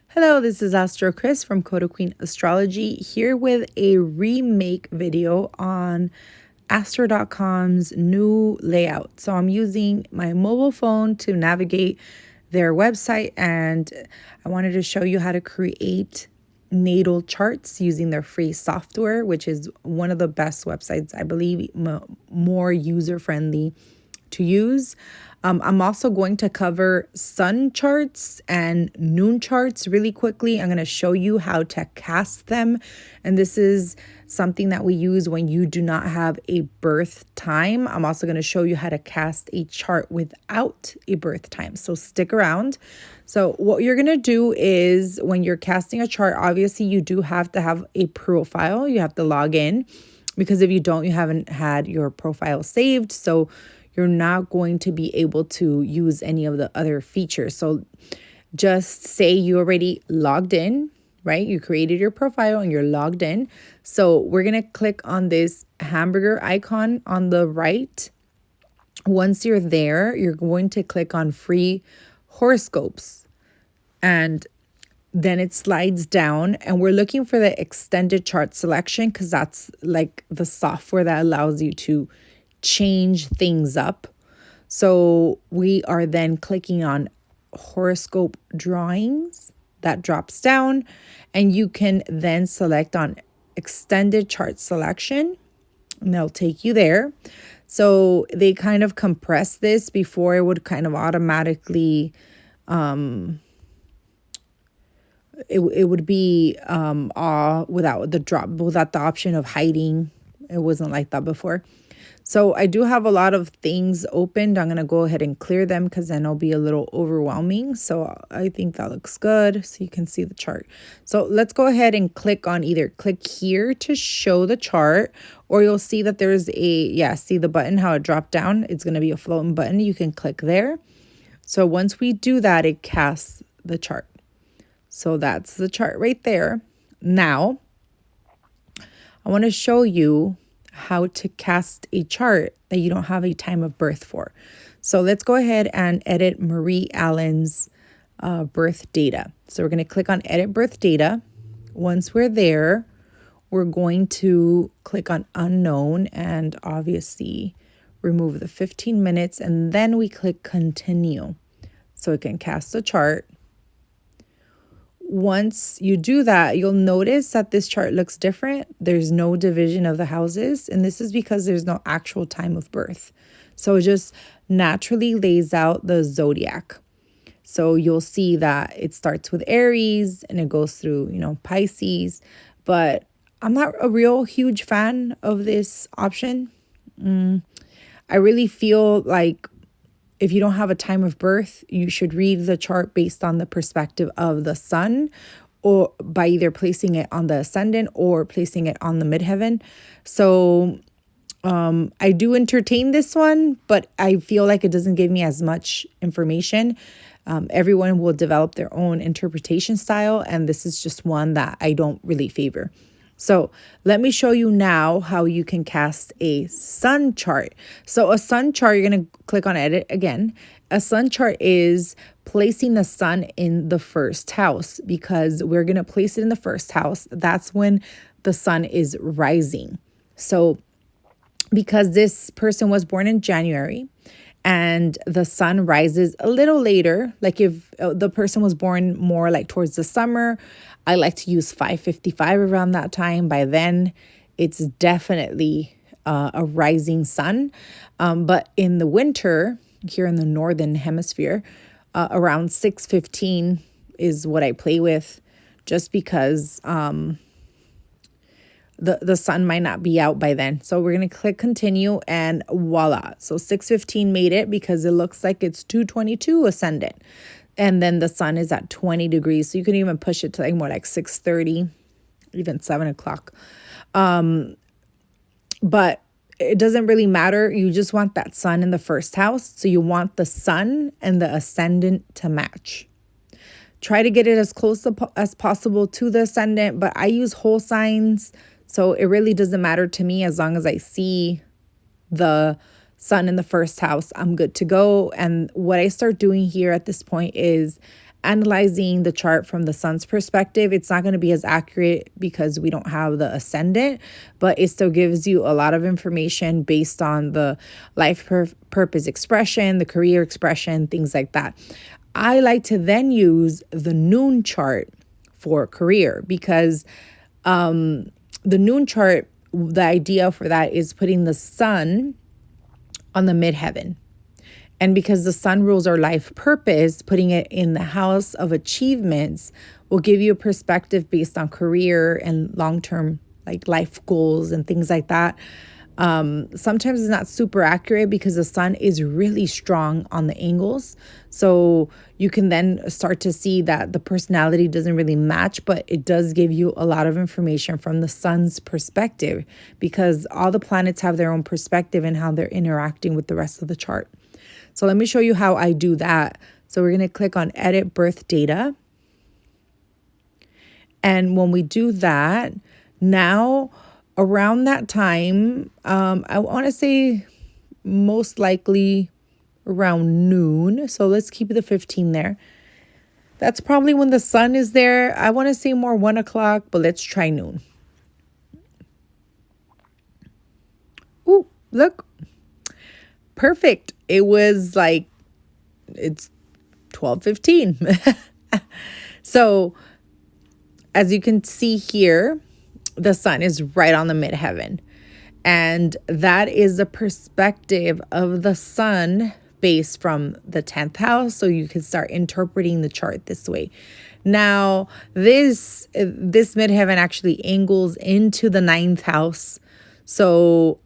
Hello, this is Astro Chris from CodaQueenAstrology here with a remake video on Astro.com's new layout. So I'm using my mobile phone to navigate their website, and I wanted to show you how to create natal charts using their free software, which is one of the best websites, I believe, more user-friendly to use. I'm also going to cover sun charts and noon charts really quickly. I'm going to show you how to cast them. And this is something that we use when you do not have a birth time. I'm also going to show you how to cast a chart without a birth time. So stick around. So what you're going to do is when you're casting a chart, obviously you do have to have a profile. You have to log in, because if you don't, you haven't had your profile saved. So you're not going to be able to use any of the other features. So just say you already logged in, right? You created your profile and you're logged in. So we're going to click on this hamburger icon on the right. Once you're there, you're going to click on free horoscopes, and then it slides down, and we're looking for the extended chart selection because that's like the software that allows you to change things up. So we are then clicking on horoscope drawings. That drops down, and you can then select on extended chart selection, and they'll take you there. So they kind of compress this. Before, it would kind of automatically it would be without the option of hiding. It wasn't like that before. So I do have a lot of things opened. I'm going to go ahead and clear them because then it'll be a little overwhelming. So I think that looks good. So you can see the chart. So let's go ahead and click here to show the chart, or you'll see that there's see the button, how it dropped down. It's going to be a floating button. You can click there. So once we do that, it casts the chart. So that's the chart right there. Now, I want to show you how to cast a chart that you don't have a time of birth for. So let's go ahead and edit Marie Allen's birth data. So we're going to click on edit birth data. Once we're there, we're going to click on unknown and obviously remove the 15 minutes, and then we click continue so it can cast the chart. Once you do that, you'll notice that this chart looks different. There's no division of the houses, and this is because there's no actual time of birth. So it just naturally lays out the zodiac. So you'll see that it starts with Aries and it goes through, Pisces. But I'm not a real huge fan of this option. I really feel like if you don't have a time of birth, you should read the chart based on the perspective of the sun, or by either placing it on the ascendant or placing it on the midheaven. So I do entertain this one, but I feel like it doesn't give me as much information. Everyone will develop their own interpretation style, and this is just one that I don't really favor. So let me show you now how you can cast a sun chart. So a sun chart, you're going to click on edit again. A sun chart is placing the sun in the first house, because we're going to place it in the first house. That's when the sun is rising. So because this person was born in January and the sun rises a little later, like if the person was born more like towards the summer, I like to use 5:55 around that time. By then, it's definitely a rising sun. But in the winter, here in the northern hemisphere, around 6:15 is what I play with, just because the sun might not be out by then. So we're going to click continue, and voila. So 6:15 made it because it looks like it's 2:22 ascendant. And then the sun is at 20 degrees. So you can even push it to like more like 6:30, even 7 o'clock. But it doesn't really matter. You just want that sun in the first house. So you want the sun and the ascendant to match. Try to get it as close as possible to the ascendant, but I use whole signs. So it really doesn't matter to me. As long as I see the sun in the first house, I'm good to go. And what I start doing here at this point is analyzing the chart from the sun's perspective, it's not going to be as accurate because we don't have the ascendant, but it still gives you a lot of information based on the life purpose expression, the career expression, things like that. I like to then use the noon chart for career because the noon chart, the idea for that is putting the sun on the midheaven. And because the sun rules our life purpose, putting it in the house of achievements will give you a perspective based on career and long-term like life goals and things like that. Sometimes it's not super accurate because the sun is really strong on the angles. So you can then start to see that the personality doesn't really match, but it does give you a lot of information from the sun's perspective because all the planets have their own perspective and how they're interacting with the rest of the chart. So let me show you how I do that. So we're going to click on Edit Birth Data. And when we do that, now around that time, I want to say most likely around noon. So let's keep the 15 there. That's probably when the sun is there. I want to say more 1 o'clock, but let's try noon. Ooh, look. Perfect. It was like, it's 12:15. So as you can see here, the sun is right on the midheaven. And that is the perspective of the sun based from the 10th house. So you can start interpreting the chart this way. Now, this midheaven actually angles into the 9th house. So,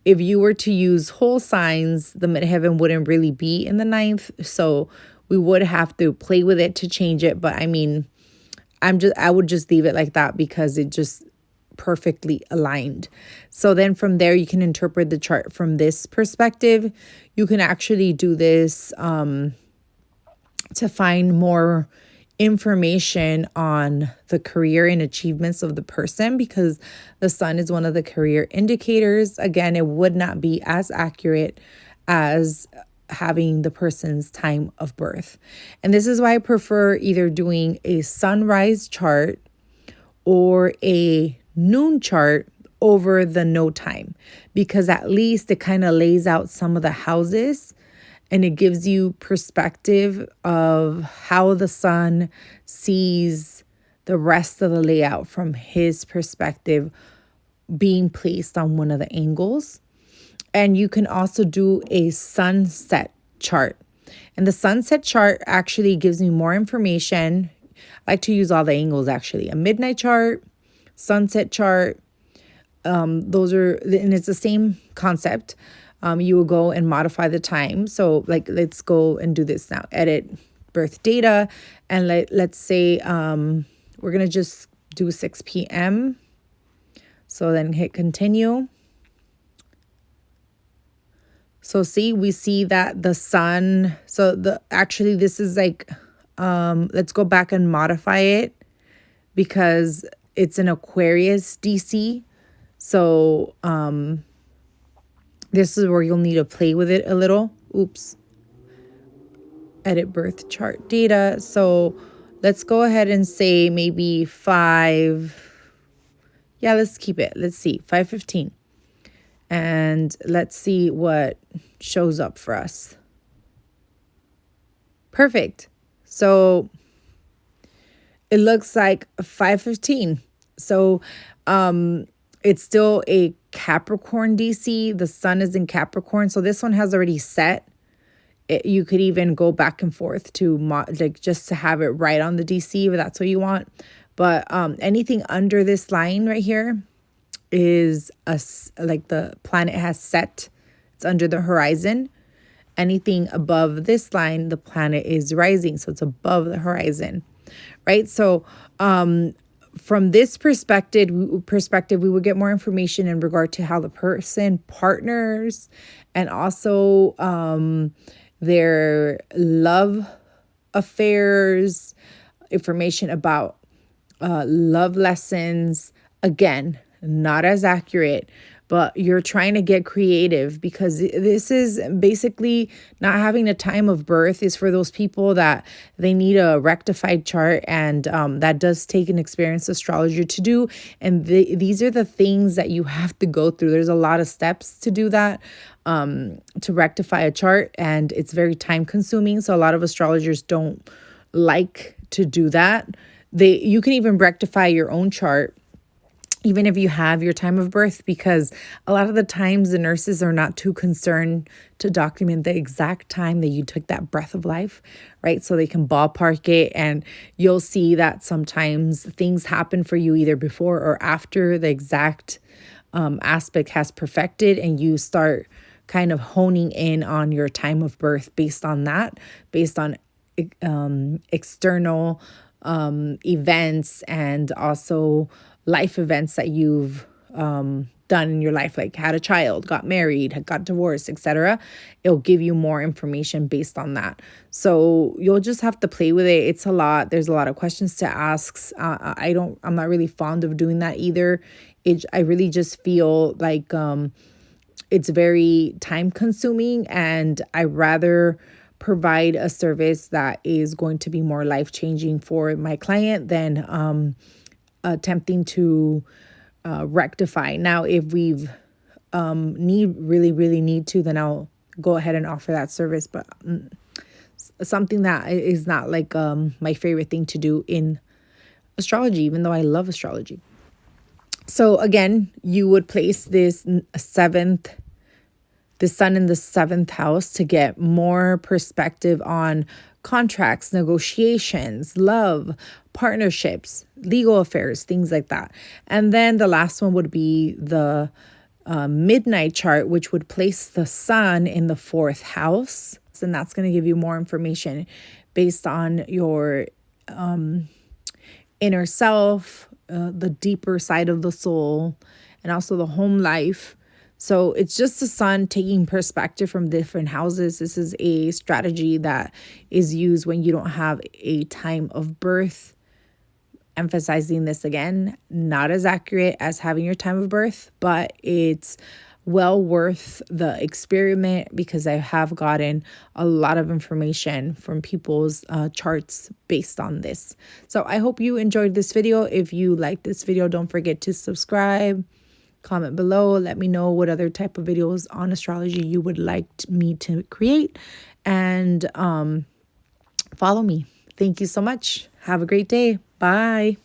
if you were to use whole signs, the midheaven wouldn't really be in the 9th. So we would have to play with it to change it. But I mean, I would just leave it like that because it just perfectly aligned. So then from there, you can interpret the chart from this perspective. You can actually do this to find more information on the career and achievements of the person because the sun is one of the career indicators. Again, it would not be as accurate as having the person's time of birth. And this is why I prefer either doing a sunrise chart or a noon chart over the no time, because at least it kind of lays out some of the houses and it gives you perspective of how the sun sees the rest of the layout from his perspective being placed on one of the angles. And you can also do a sunset chart. And the sunset chart actually gives me more information. I like to use all the angles actually. A midnight chart, sunset chart. Those are, and it's the same concept. You will go and modify the time. So like, let's go and do this now. Edit birth data. And let's say we're going to just do 6 p.m. So then hit continue. So see, we see that the sun, actually this is like, let's go back and modify it because it's an Aquarius DC. So, this is where you'll need to play with it a little. Oops. Edit birth chart data. So let's go ahead and say maybe 5. Yeah, let's keep it. Let's see, 5:15. And let's see what shows up for us. Perfect. So it looks like 5:15. So, it's still a Capricorn DC. The sun is in Capricorn. So this one has already set. You could even go back and forth to just to have it right on the DC if that's what you want. But anything under this line right here is like the planet has set. It's under the horizon. Anything above this line, the planet is rising. So it's above the horizon, right? So from this perspective, we would get more information in regard to how the person partners and also their love affairs, information about love lessons. Again, not as accurate, but you're trying to get creative, because this is basically not having a time of birth is for those people that they need a rectified chart, and that does take an experienced astrologer to do. And these are the things that you have to go through. There's a lot of steps to do that, to rectify a chart, and it's very time consuming. So a lot of astrologers don't like to do that. You can even rectify your own chart even if you have your time of birth, because a lot of the times the nurses are not too concerned to document the exact time that you took that breath of life, right? So they can ballpark it, and you'll see that sometimes things happen for you either before or after the exact aspect has perfected, and you start kind of honing in on your time of birth based on that, based on external events, and also life events that you've done in your life, like had a child, got married, got divorced, etc. It'll give you more information based on that. So you'll just have to play with it. It's a lot. There's a lot of questions to ask. I'm not really fond of doing that either. I really just feel like it's very time consuming, and I rather provide a service that is going to be more life changing for my client than attempting to rectify. Now, if we've really need to, then I'll go ahead and offer that service. But something that is not like my favorite thing to do in astrology, even though I love astrology. So again, you would place the sun in the 7th house to get more perspective on contracts, negotiations, love, partnerships, legal affairs, things like that. And then the last one would be the midnight chart, which would place the sun in the 4th house. And that's going to give you more information based on your inner self, the deeper side of the soul, and also the home life. So it's just the sun taking perspective from different houses. This is a strategy that is used when you don't have a time of birth. Emphasizing this again, not as accurate as having your time of birth, but it's well worth the experiment, because I have gotten a lot of information from people's charts based on this. So I hope you enjoyed this video. If you liked this video, don't forget to subscribe. Comment below. Let me know what other type of videos on astrology you would like me to create, and follow me. Thank you so much. Have a great day. Bye.